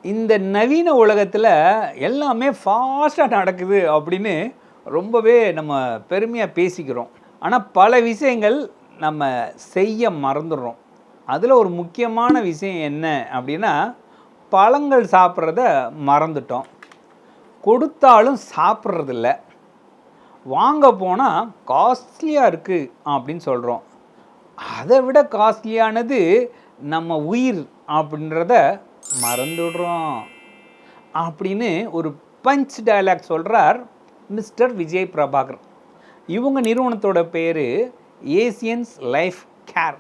இந்த நவீன உலகத்தில் எல்லாமே ஃபாஸ்ட்டாக நடக்குது அப்படின்னு ரொம்பவே நம்ம பெருமையாக பேசிக்கிறோம். ஆனால் பல விஷயங்கள் நம்ம செய்ய மறந்துடுறோம். அதில் ஒரு முக்கியமான விஷயம் என்ன அப்படின்னா, பழங்கள் சாப்பிட்றத மறந்துட்டோம். கொடுத்தாலும் சாப்பிட்றதில்ல. வாங்க போனால் காஸ்ட்லியாக இருக்குது அப்படின்னு சொல்கிறோம். அதை விட காஸ்ட்லியானது நம்ம உயிர் அப்படின்றத மறந்துடுறோம் அப்படின்னு ஒரு பஞ்ச் டயலாக் சொல்கிறார் மிஸ்டர் விஜய் பிரபாகர். இவங்க நிறுவனத்தோட பேர் ஏசியன்ஸ் லைஃப் கேர்.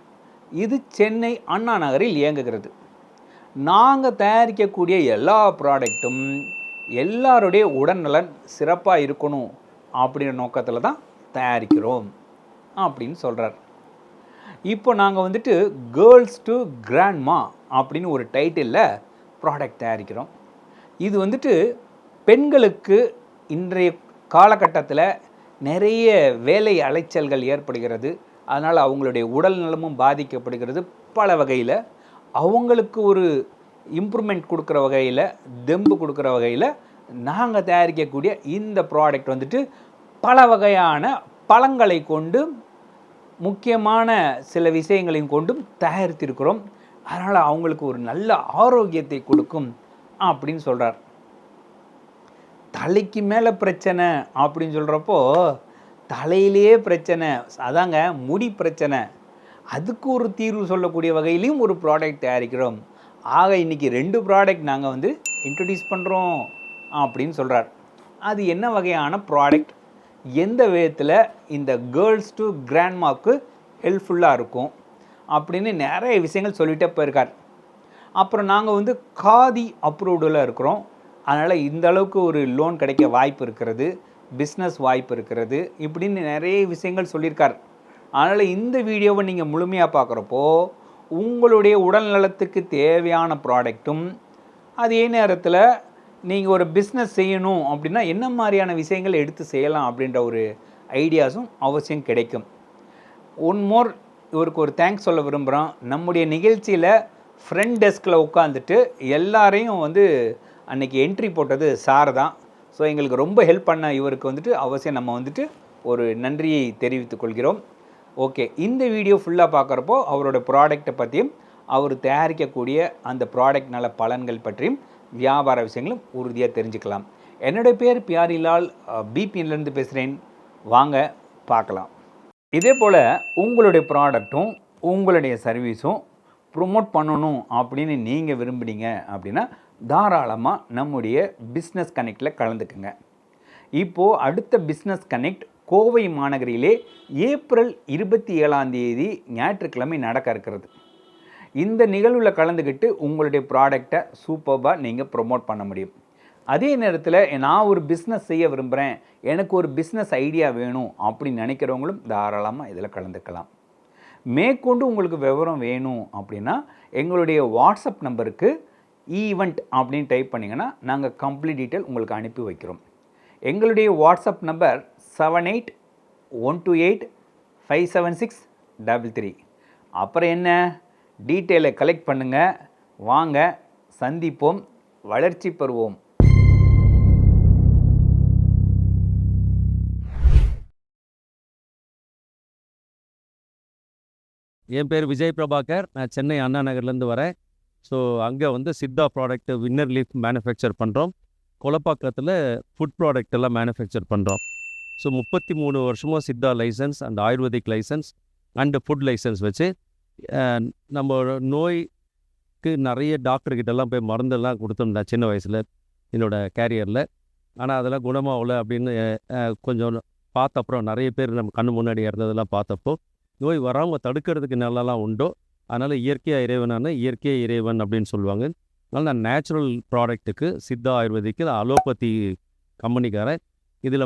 இது சென்னை அண்ணா நகரில் இயங்குகிறது. நாங்கள் தயாரிக்கக்கூடிய எல்லா ப்ராடக்ட்டும் எல்லாருடைய உடல்நலன் சிறப்பாக இருக்கணும் அப்படின்ற நோக்கத்தில் தான் தயாரிக்கிறோம் அப்படின்னு சொல்கிறார். இப்போ நாங்கள் வந்துட்டு கேர்ள்ஸ் டு கிராண்ட்மா அப்படின்னு ஒரு டைட்டிலில் ப்ராடக்ட் தயாரிக்கிறோம். இது வந்துட்டு பெண்களுக்கு இன்றைய காலகட்டத்தில் நிறைய வேலை அலைச்சல்கள் ஏற்படுகிறது. அதனால் அவங்களுடைய உடல் நலமும் பாதிக்கப்படுகிறது. பல வகையில் அவங்களுக்கு ஒரு இம்ப்ரூவ்மெண்ட் கொடுக்குற வகையில், தெம்பு கொடுக்குற வகையில் நாங்கள் தயாரிக்கக்கூடிய இந்த ப்ராடக்ட் வந்துட்டு பல வகையான பழங்களை கொண்டு முக்கியமான சில விஷயங்களையும் கொண்டும் தயாரித்திருக்கிறோம். அதனால் அவங்களுக்கு ஒரு நல்ல ஆரோக்கியத்தை கொடுக்கும் அப்படின்னு சொல்கிறார். தலைக்கு மேலே பிரச்சனை அப்படின்னு சொல்கிறப்போ தலையிலேயே பிரச்சனை, அதாங்க முடி பிரச்சனை, அதுக்கு ஒரு தீர்வு சொல்லக்கூடிய வகையிலையும் ஒரு ப்ராடக்ட் தயாரிக்கிறோம். ஆக இன்றைக்கி 2 ப்ராடக்ட் நாங்கள் வந்து இன்ட்ரடியூஸ் பண்ணுறோம் அப்படின்னு சொல்கிறார். அது என்ன வகையான ப்ராடக்ட், எந்த விதத்தில் இந்த கேர்ள்ஸ் டு கிராண்ட்மாவுக்கு ஹெல்ப்ஃபுல்லாக இருக்கும் அப்படின்னு நிறைய விஷயங்கள் சொல்லிகிட்டே போயிருக்கார். அப்புறம் நாங்கள் வந்து காதி அப்ரூவ்டில் இருக்கிறோம். அதனால் இந்த அளவுக்கு ஒரு லோன் கிடைக்க வாய்ப்பு இருக்கிறது, பிஸ்னஸ் வாய்ப்பு இருக்கிறது, இப்படின்னு நிறைய விஷயங்கள் சொல்லியிருக்கார். அதனால் இந்த வீடியோவை நீங்கள் முழுமையாக பார்க்குறப்போ உங்களுடைய உடல் நலத்துக்கு தேவையான ப்ராடக்ட்டும், அதே நேரத்தில் நீங்கள் ஒரு பிஸ்னஸ் செய்யணும் அப்படின்னா என்ன மாதிரியான விஷயங்கள் எடுத்து செய்யலாம் அப்படின்ற ஒரு ஐடியாஸும் அவசியம் கிடைக்கும். ஒன் மோர், இவருக்கு ஒரு தேங்க்ஸ் சொல்ல விரும்புகிறோம். நம்முடைய நிகழ்ச்சியில் ஃப்ரண்ட் டெஸ்கில் உட்காந்துட்டு எல்லாரையும் வந்து அன்றைக்கி என்ட்ரி போட்டது சார் தான். ஸோ எங்களுக்கு ரொம்ப ஹெல்ப் பண்ண இவருக்கு வந்துட்டு அவசியம் நம்ம வந்துட்டு ஒரு நன்றியை தெரிவித்துக் கொள்கிறோம். ஓகே, இந்த வீடியோ ஃபுல்லாக பார்க்குறப்போ அவரோட ப்ராடக்டை பற்றியும் அவர் தயாரிக்கக்கூடிய அந்த ப்ராடக்ட் நல பலன்கள் பற்றியும் வியாபார விஷயங்களும் உறுதியாக தெரிஞ்சுக்கலாம். என்னுடைய பேர் பியாரிலால், பிபிஎன்லேருந்து பேசுகிறேன். வாங்க பார்க்கலாம். இதே போல் உங்களுடைய ப்ராடக்ட்டும் உங்களுடைய சர்வீஸும் ப்ரொமோட் பண்ணணும் அப்படின்னு நீங்கள் விரும்புனீங்க அப்படின்னா தாராளமாக நம்முடைய பிஸ்னஸ் கனெக்டில் கலந்துக்குங்க. இப்போது அடுத்த பிஸ்னஸ் கனெக்ட் கோவை மாநகரிலே ஏப்ரல் 27 ஞாயிற்றுக்கிழமை நடக்க இருக்கிறது. இந்த நிகழ்வில் கலந்துக்கிட்டு உங்களுடைய ப்ராடக்டை சூப்பராக நீங்கள் ப்ரொமோட் பண்ண முடியும். அதே நேரத்தில் நான் ஒரு பிஸ்னஸ் செய்ய விரும்புகிறேன், எனக்கு ஒரு பிஸ்னஸ் ஐடியா வேணும் அப்படின்னு நினைக்கிறவங்களும் தாராளமாக இதில் கலந்துக்கலாம். மேற்கொண்டு உங்களுக்கு விவரம் வேணும் அப்படின்னா எங்களுடைய வாட்ஸ்அப் நம்பருக்கு ஈவெண்ட் அப்படின்னு டைப் பண்ணிங்கன்னா நாங்கள் கம்ப்ளீட் டீட்டெயில் உங்களுக்கு அனுப்பி வைக்கிறோம். எங்களுடைய வாட்ஸ்அப் நம்பர் 7812857633. அப்புறம் என்ன, டீட்டெயிலை கலெக்ட் பண்ணுங்கள். வாங்க சந்திப்போம், வளர்ச்சி பெறுவோம். என் பேர் விஜய் பிரபாகர். நான் சென்னை அண்ணா நகர்லேருந்து வரேன். ஸோ அங்கே வந்து Siddha product winner leaf manufacture பண்ணுறோம். கொலப்பாக்கத்தில் ஃபுட் ப்ராடக்ட் எல்லாம் மேனுஃபேக்சர் பண்ணுறோம். ஸோ 33 வருஷமாக Siddha license and Ayurvedic license and food license வச்சு நம்ம நோய்க்கு நிறைய டாக்டர்கிட்டலாம் போய் மருந்தெல்லாம் கொடுத்துருந்தேன் சின்ன வயசில் என்னோடய கேரியரில். ஆனால் அதெல்லாம் குணமாகல அப்படின்னு கொஞ்சம் பார்த்தப்பறம் நிறைய பேர் நம்ம கண்ணு முன்னாடி இறந்ததெல்லாம் பார்த்தப்போ நோய் வராமல் தடுக்கிறதுக்கு நல்லலாம் உண்டோ, அதனால் இயற்கையாக இறைவனான இயற்கையாக இறைவன் அப்படின்னு சொல்லுவாங்க. அதனால் நான் நேச்சுரல் ப்ராடக்ட்டுக்கு சித்தா ஆயுர்வேதிக்கு அலோபதி கம்பெனிக்காரன் இதில்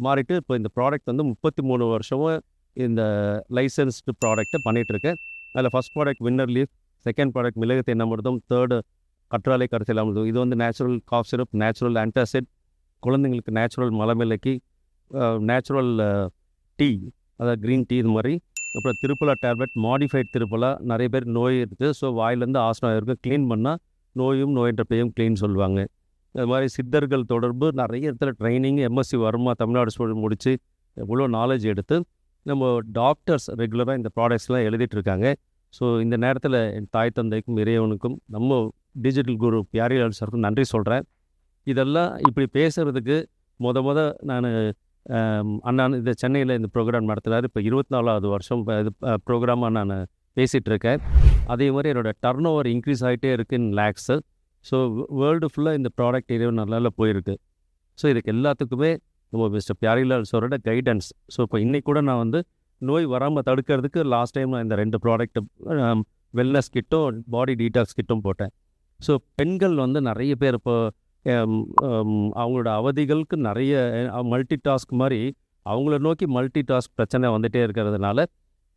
மாறிட்டு இப்போ இந்த ப்ராடக்ட் வந்து 33 வருஷமும் இந்த லைசன்ஸ்டு ப்ராடக்ட்டை பண்ணிகிட்ருக்கேன். அதில் first product winner leaf, second product மிளகு தென்னமிர்தம், தேர்டு கற்றாழை கரைசல் அமிர்தம். இது வந்து natural cough syrup, natural antacid, குழந்தைங்களுக்கு நேச்சுரல் மலமிளக்கி, நேச்சுரல் டீ, அதாவது க்ரீன் டீ, இது மாதிரி. அப்புறம் திருப்பலா டேப்லெட், மாடிஃபைட் திருப்பலா. நிறைய பேர் நோய் இருக்குது, ஸோ வாயிலேருந்து ஆசனம் இருக்குது, க்ளீன் பண்ணால் நோயும் நோயற்ற பேயும் க்ளீன் சொல்லுவாங்க. அது மாதிரி சித்தர்கள் தொடர்பு நிறைய இடத்துல training MSc Varma Tamil Nadu student முடித்து இவ்வளோ நாலேஜ் எடுத்து நம்ம டாக்டர்ஸ் ரெகுலராக இந்த ப்ராடக்ட்ஸ்லாம் எழுதிட்டுருக்காங்க. ஸோ இந்த நேரத்தில் என் தாய் தந்தைக்கும் இறைவனுக்கும் நம்ம டிஜிட்டல் குரு பியாரிலால் சாருக்கும் நன்றி சொல்கிறேன். இதெல்லாம் இப்படி பேசுகிறதுக்கு நான் அண்ணா இந்த சென்னையில் இந்த ப்ரோக்ராம் நடத்துகிறாரு. இப்போ 24வது வருஷம் இது ப்ரோக்ராமாக நான் பேசிகிட்டு இருக்கேன். அதே மாதிரி என்னோடய டர்ன் ஓவர் இன்க்ரீஸ் ஆகிட்டே இருக்குது இன் லேக்ஸு. ஸோ வேர்ல்டு ஃபுல்லாக இந்த ப்ராடக்ட் இறைவன் நல்லா போயிருக்கு. ஸோ இதுக்கு எல்லாத்துக்குமே நம்ம மிஸ்டர் பியாரிலால் சாரோட கைடன்ஸ். ஸோ இப்போ இன்றைக்கி கூட நான் வந்து நோய் வராமல் தடுக்கிறதுக்கு லாஸ்ட் டைம் நான் இந்த 2 ப்ராடக்ட் வெல்னஸ் கிட்டும் பாடி டீடாக்ஸ் கிட்டும் போட்டேன். ஸோ பெண்கள் வந்து நிறைய பேர் இப்போ அவங்களோட அவதிகளுக்கு நிறைய மல்டி டாஸ்க் மாதிரி அவங்கள நோக்கி மல்டி டாஸ்க் பிரச்சனை வந்துகிட்டே இருக்கிறதுனால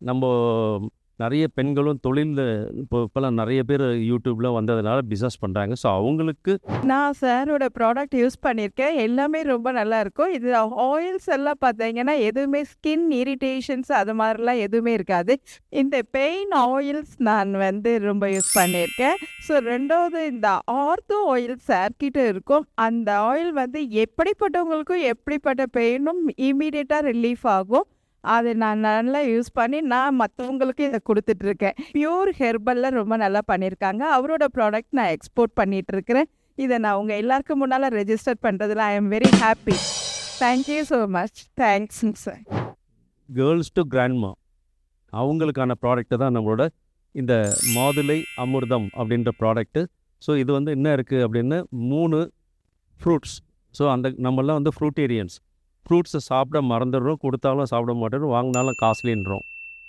நம்ம நிறைய பெண்களும் தொழிலில் இப்போலாம் நிறைய பேர் யூடியூப்பில் வந்ததுனால பிஸ்னஸ் பண்ணுறாங்க. ஸோ அவங்களுக்கு நான் சாரோட ப்ராடக்ட் யூஸ் பண்ணியிருக்கேன். எல்லாமே ரொம்ப நல்லா இருக்கும். இது ஆயில்ஸ் எல்லாம் பார்த்தீங்கன்னா எதுவுமே ஸ்கின் இரிட்டேஷன்ஸ் அது மாதிரிலாம் எதுவுமே இருக்காது. இந்த பெயின் ஆயில்ஸ் நான் வந்து ரொம்ப யூஸ் பண்ணியிருக்கேன். ஸோ 2வது இந்த ஆர்த்தோ ஆயில் சார்கிட்ட இருக்கும். அந்த ஆயில் வந்து எப்படிப்பட்டவங்களுக்கும் எப்படிப்பட்ட பெயினும் இமீடியட்டாக ரிலீஃப் ஆகும். அதை நான் நல்லா யூஸ் பண்ணி நான் மற்றவங்களுக்கு இதை கொடுத்துட்ருக்கேன். பியூர் ஹெர்பலில் ரொம்ப நல்லா பண்ணியிருக்காங்க. அவரோட ப்ராடக்ட் நான் எக்ஸ்போர்ட் பண்ணிகிட்ருக்கிறேன். இதை நான் உங்கள் எல்லாருக்கும் முன்னால் ரெஜிஸ்டர் பண்ணுறதுல I am very happy. Thank you so much. தேங்க்ஸுங்க சார். கேர்ள்ஸ் டு கிராண்ட்மா அவங்களுக்கான ப்ராடக்ட்டு தான் நம்மளோட இந்த மாதுளை அமிர்தம் அப்படின்ற ப்ராடக்ட்டு. ஸோ இது வந்து என்ன இருக்குது அப்படின்னு 3 ஃப்ரூட்ஸ். ஸோ அந்த நம்மளாம் வந்து ஃப்ரூட்டேரியன்ஸ். ஃப்ரூட்ஸை சாப்பிட மறந்துடுறோம், கொடுத்தாலும் சாப்பிட மாட்டேறோம், வாங்கினாலும் காஸ்ட்லின்றோம்.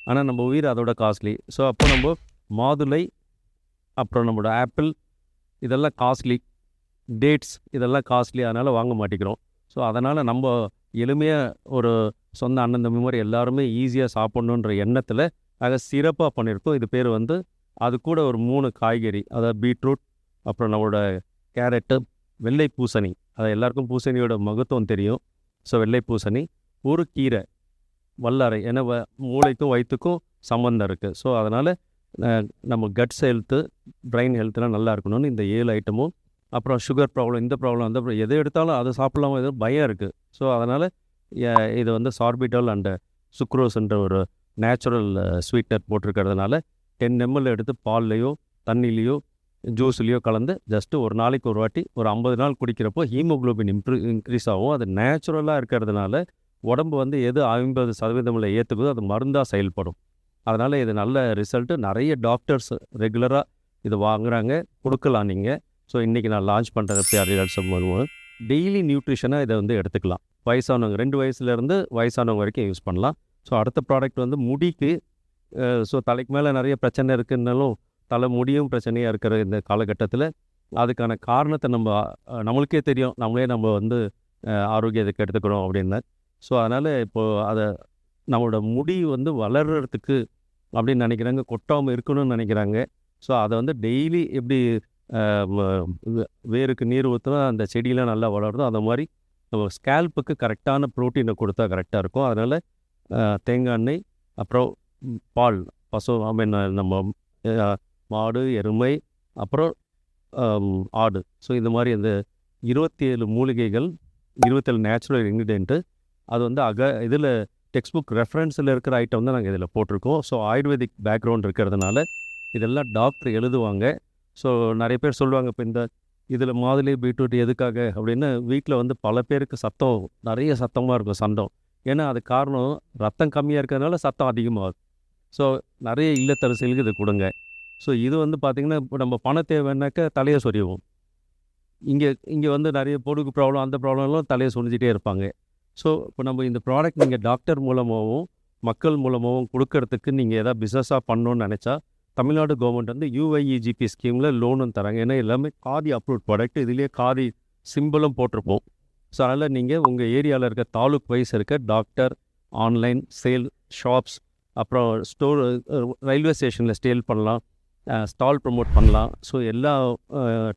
ஆனால் நம்ம உயிர் அதோட காஸ்ட்லி. ஸோ அப்போ நம்ம மாதுளை, அப்புறம் நம்மளோட ஆப்பிள் இதெல்லாம் காஸ்ட்லி, டேட்ஸ் இதெல்லாம் காஸ்ட்லி, அதனால் வாங்க மாட்டேங்கிறோம். ஸோ அதனால் நம்ம எளிமையாக ஒரு சொந்த அண்ணன் தம்பி மாதிரி எல்லாருமே ஈஸியாக சாப்பிட்ணுன்ற எண்ணத்தில் அதை சிறப்பாக பண்ணியிருக்கோம். இது பேர் வந்து அது கூட ஒரு 3 காய்கறி, அதாவது பீட்ரூட், அப்புறம் நம்மளோட கேரட்டு, வெள்ளை பூசணி. அது எல்லாருக்கும் பூசணியோட மகத்துவம் தெரியும். ஸோ வெள்ளை பூசணி, ஒரு கீரை, வல்லாரை. ஏன்னா மூளைக்கும் வயிற்றுக்கும் சம்மந்தம் இருக்குது. ஸோ அதனால் நம்ம கட்ஸ் ஹெல்த்து, பிரெயின் ஹெல்த்துலாம் நல்லா இருக்கணும்னு இந்த 7 ஐட்டமும். அப்புறம் சுகர் ப்ராப்ளம், இந்த ப்ராப்ளம், அந்த ப்ராப்ளம், எதை எடுத்தாலும் அதை சாப்பிடலாமா எதுவும் பயம் இருக்குது. ஸோ அதனால் இது வந்து சார்பிட்டால் அண்ட் சுக்ரோஸ்ன்ற ஒரு நேச்சுரல் ஸ்வீட்னர் போட்டிருக்கிறதுனால 10 ml எடுத்து பால்லையோ தண்ணிலையோ ஜூஸ்லேயோ கலந்து ஜஸ்ட்டு ஒரு நாளைக்கு ஒரு வாட்டி ஒரு 50 நாள் குடிக்கிறப்போ ஹீமோக்ளோபின் இன்க்ரீஸ் ஆகும். அது நேச்சுரலாக இருக்கிறதுனால உடம்பு வந்து எது 50% ஏற்றுக்குதோ அது மருந்தாக செயல்படும். அதனால் இது நல்ல ரிசல்ட்டு. நிறைய டாக்டர்ஸ் ரெகுலராக இது வாங்குகிறாங்க, கொடுக்கலாம் நீங்கள். ஸோ இன்றைக்கி நான் லான்ச் பண்ணுற பியாரிலால் வருவோம். டெய்லி நியூட்ரிஷனாக இதை வந்து எடுத்துக்கலாம். வயசானவங்க 2 வயசுலேருந்து வயசானவங்க வரைக்கும் யூஸ் பண்ணலாம். ஸோ அடுத்த ப்ராடக்ட் வந்து முடிக்கு. ஸோ தலைக்கு மேலே நிறைய பிரச்சனை இருக்குன்னாலும் தலை முடியும் பிரச்சனையாக இருக்கிற இந்த காலகட்டத்தில் அதுக்கான காரணத்தை நம்மளுக்கே தெரியும். நம்ம வந்து ஆரோக்கியத்துக்கு எடுத்துக்கிறோம் அப்படின்னு. ஸோ அதனால் இப்போது அதை நம்மளோட முடி வந்து வளர்கிறதுக்கு அப்படின்னு நினைக்கிறாங்க, கொட்டாமல் இருக்கணும்னு நினைக்கிறாங்க. ஸோ அதை வந்து டெய்லி எப்படி வேருக்கு நீர் ஊற்றினா அந்த செடியெலாம் நல்லா வளருதோ அந்த மாதிரி நம்ம ஸ்கேல்ப்புக்கு கரெக்டான ப்ரோட்டீனை கொடுத்தா கரெக்டாக இருக்கும். அதனால் தேங்காய் எண்ணெய், அப்புறம் பால், பசு, நம்ம மாடு, எருமை, அப்புறம் ஆடு. ஸோ இந்த மாதிரி அந்த 27 மூலிகைகள், 27 நேச்சுரல் இன்க்ரீடியண்ட்டு. அது வந்து இதில் டெக்ஸ்ட் புக் ரெஃபரன்ஸில் இருக்கிற ஐட்டம் தான் நாங்கள் இதில் போட்டிருக்கோம். ஸோ ஆயுர்வேதிக் பேக்ரவுண்ட் இருக்கிறதுனால இதெல்லாம் டாக்டர் எழுதுவாங்க. ஸோ நிறைய பேர் சொல்லுவாங்க, இப்போ இதில் மாதுளை பீட்ரூட் எதுக்காக அப்படின்னு. வீட்டில் வந்து பல பேருக்கு நிறைய சத்தமாக இருக்கும், சண்டம். ஏன்னா அது காரணம் ரத்தம் கம்மியாக இருக்கிறதுனால சத்தம் அதிகமாகுது. ஸோ நிறைய இல்லத்தரசிகளுக்கு இது கொடுங்க. ஸோ இது வந்து பார்த்திங்கன்னா இப்போ நம்ம பணம் தேவைன்னாக்க தலையை சொறிவோம். இங்கே வந்து நிறைய பொடுகு ப்ராப்ளம், அந்த ப்ராப்ளம்லாம் தலையை சொரிஞ்சிட்டே இருப்பாங்க. ஸோ இப்போ நம்ம இந்த ப்ராடக்ட் நீங்கள் டாக்டர் மூலமாகவும் மக்கள் மூலமாகவும் கொடுக்கறதுக்கு நீங்கள் எதாவது பிஸ்னஸாக பண்ணணுன்னு நினச்சா தமிழ்நாடு கவர்மெண்ட் வந்து UIEGP ஸ்கீமில் லோனும் தராங்க. ஏன்னா எல்லாமே காதி அப்ரூவ்ட் ப்ராடக்ட், இதுலேயே காதி சிம்பிளும் போட்டிருப்போம். ஸோ அதனால் நீங்கள் உங்கள் ஏரியாவில் இருக்க தாலுக் வைஸ் இருக்க டாக்டர், ஆன்லைன் சேல் ஷாப்ஸ், அப்புறம் ஸ்டோர், ரயில்வே ஸ்டேஷனில் ஸ்டேல் பண்ணலாம், ஸ்டால் ப்ரமோட் பண்ணலாம். ஸோ எல்லா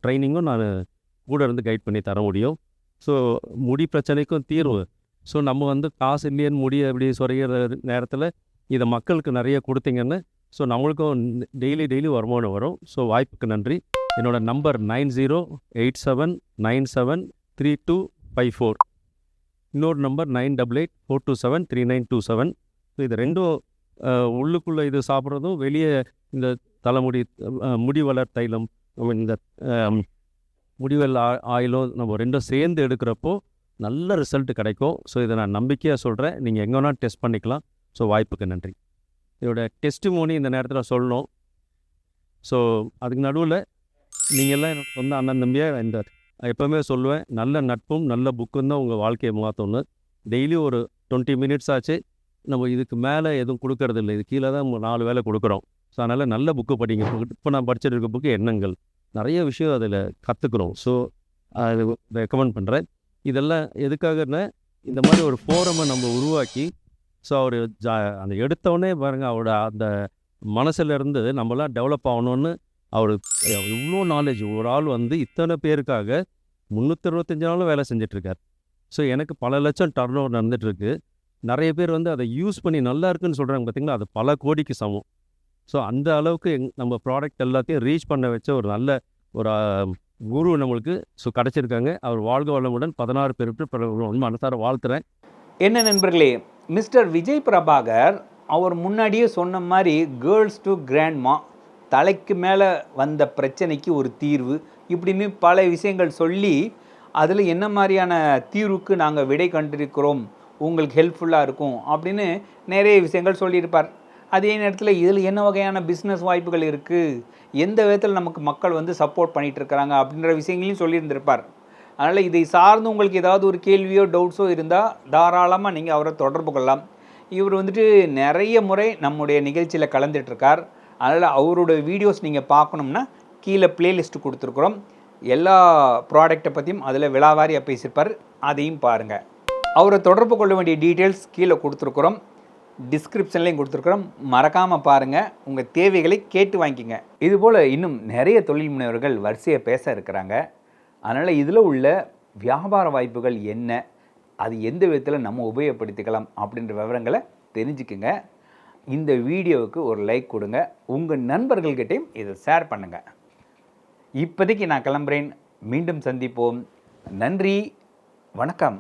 ட்ரைனிங்கும் நான் கூட இருந்து கைட் பண்ணி தர முடியும். ஸோ முடி பிரச்சனைக்கும் தீர்வு. ஸோ நம்ம வந்து காசு இல்லையன்னு முடியை எப்படி சொறைகிற நேரத்தில் இதை மக்களுக்கு நிறைய கொடுத்தீங்கன்னு ஸோ நம்மளுக்கும் டெய்லி வருமானம் வரும். ஸோ வாய்ப்புக்கு நன்றி. என்னோடய நம்பர் 9087973254. இன்னொரு நம்பர் 9884273927. ஸோ இது ரெண்டும் உள்ளுக்குள்ளே இது சாப்பிட்றதும் வெளியே இந்த தலைமுடி முடி வளர் தைலம் இந்த முடிவெல் ஆயிலும் நம்ம ரெண்டும் சேர்ந்து எடுக்கிறப்போ நல்ல ரிசல்ட் கிடைக்கும். ஸோ இதை நான் நம்பிக்கையாக சொல்கிறேன். நீங்கள் எங்கே வேணால் டெஸ்ட் பண்ணிக்கலாம். ஸோ வாய்ப்புக்கு நன்றி. இதோட டெஸ்டிமோனி இந்த நேரத்தில் சொல்லணும். ஸோ அதுக்கு நடுவில் நீங்கள்லாம் எனக்கு வந்து அண்ணன் தம்பியாக இந்த எப்போவுமே சொல்லுவேன், நல்ல நட்பும் நல்ல புக்கும் தான் உங்கள் வாழ்க்கையை மாற்றணும். டெய்லி ஒரு 20 மினிட்ஸ் ஆச்சு. நம்ம இதுக்கு மேலே எதுவும் கொடுக்கறது இல்லை. இது கீழே தான் 4 வேளை கொடுக்குறோம். ஸோ அதனால் நல்ல புக்கு படிங்க. இப்போ நான் படிச்சுட்டு இருக்க புக்கு எண்ணங்கள், நிறைய விஷயம் அதில் கற்றுக்குறோம். ஸோ அது ரெக்கமெண்ட் பண்ணுறேன். இதெல்லாம் எதுக்காகன்னா, இந்த மாதிரி ஒரு ஃபோரமை நம்ம உருவாக்கி, ஸோ அவர் அந்த எடுத்தோடனே பாருங்கள், அவரோட அந்த மனசுலேருந்து நம்மளாம் டெவலப் ஆகணும்னு அவர் இவ்வளோ நாலேஜ். ஒரு ஆள் வந்து இத்தனை பேருக்காக 365 நாளும் வேலை செஞ்சிட்ருக்கார். ஸோ எனக்கு பல லட்சம் டர்ன் ஓவர் நடந்துகிட்ருக்கு. நிறைய பேர் வந்து அதை யூஸ் பண்ணி நல்லா இருக்குன்னு சொல்கிறாங்க பார்த்திங்களா, அது பல கோடிக்கு சமம். ஸோ அந்த அளவுக்கு நம்ம ப்ராடக்ட் எல்லாத்தையும் ரீச் பண்ண வச்ச ஒரு நல்ல ஒரு குரு நம்மளுக்கு கிடச்சிருக்காங்க. அவர் வாழ்க வளமுடன் 16 பேருக்கு மனசார வாழ்த்துறேன். என்ன நண்பர்களே, மிஸ்டர் விஜய் பிரபாகர் அவர் முன்னாடியே சொன்ன மாதிரி கேர்ள்ஸ் டு கிராண்ட்மா, தலைக்கு மேலே வந்த பிரச்சனைக்கு ஒரு தீர்வு, இப்படின்னு பல விஷயங்கள் சொல்லி அதில் என்ன மாதிரியான தீர்வுக்கு நாங்கள் விடை கண்டிருக்கிறோம், உங்களுக்கு ஹெல்ப்ஃபுல்லாக இருக்கும் அப்படின்னு நிறைய விஷயங்கள் சொல்லியிருப்பார். அதே நேரத்தில் இதில் என்ன வகையான பிஸ்னஸ் வாய்ப்புகள் இருக்குது, எந்த விதத்தில் நமக்கு மக்கள் வந்து சப்போர்ட் பண்ணிகிட்டு இருக்கிறாங்க அப்படின்ற விஷயங்களையும் சொல்லியிருந்திருப்பார். அதனால் இதை சார்ந்து உங்களுக்கு ஏதாவது ஒரு கேள்வியோ டவுட்ஸோ இருந்தால் தாராளமாக நீங்கள் அவரை தொடர்பு கொள்ளலாம். இவர் வந்துட்டு நிறைய முறை நம்முடைய நிகழ்ச்சியில் கலந்துட்டுருக்கார். அதனால் அவரோட வீடியோஸ் நீங்கள் பார்க்கணும்னா கீழே ப்ளேலிஸ்ட்டு கொடுத்துருக்குறோம். எல்லா ப்ராடக்டை பற்றியும் அதில் விலாவாரியாக பேசியிருப்பார், அதையும் பாருங்கள். அவரை தொடர்பு கொள்ள வேண்டிய டீட்டெயில்ஸ் கீழே கொடுத்துருக்குறோம், டிஸ்கிரிப்ஷன்லேயும் கொடுத்துருக்குறோம். மறக்காமல் பாருங்கள், உங்கள் தேவைகளை கேட்டு வாங்கிக்கோங்க. இதுபோல் இன்னும் நிறைய தொழில் முனைவர்கள் வரிசையை பேச இருக்கிறாங்க. அதனால் இதில் உள்ள வியாபார வாய்ப்புகள் என்ன, அது எந்த விதத்தில் நம்ம உபயோகப்படுத்திக்கலாம் அப்படின்ற விவரங்களை தெரிஞ்சுக்குங்க. இந்த வீடியோவுக்கு ஒரு லைக் கொடுங்க, உங்கள் நண்பர்கள்கிட்டையும் இதை ஷேர் பண்ணுங்கள். இப்போதைக்கு நான் கிளம்புறேன். மீண்டும் சந்திப்போம். நன்றி, வணக்கம்.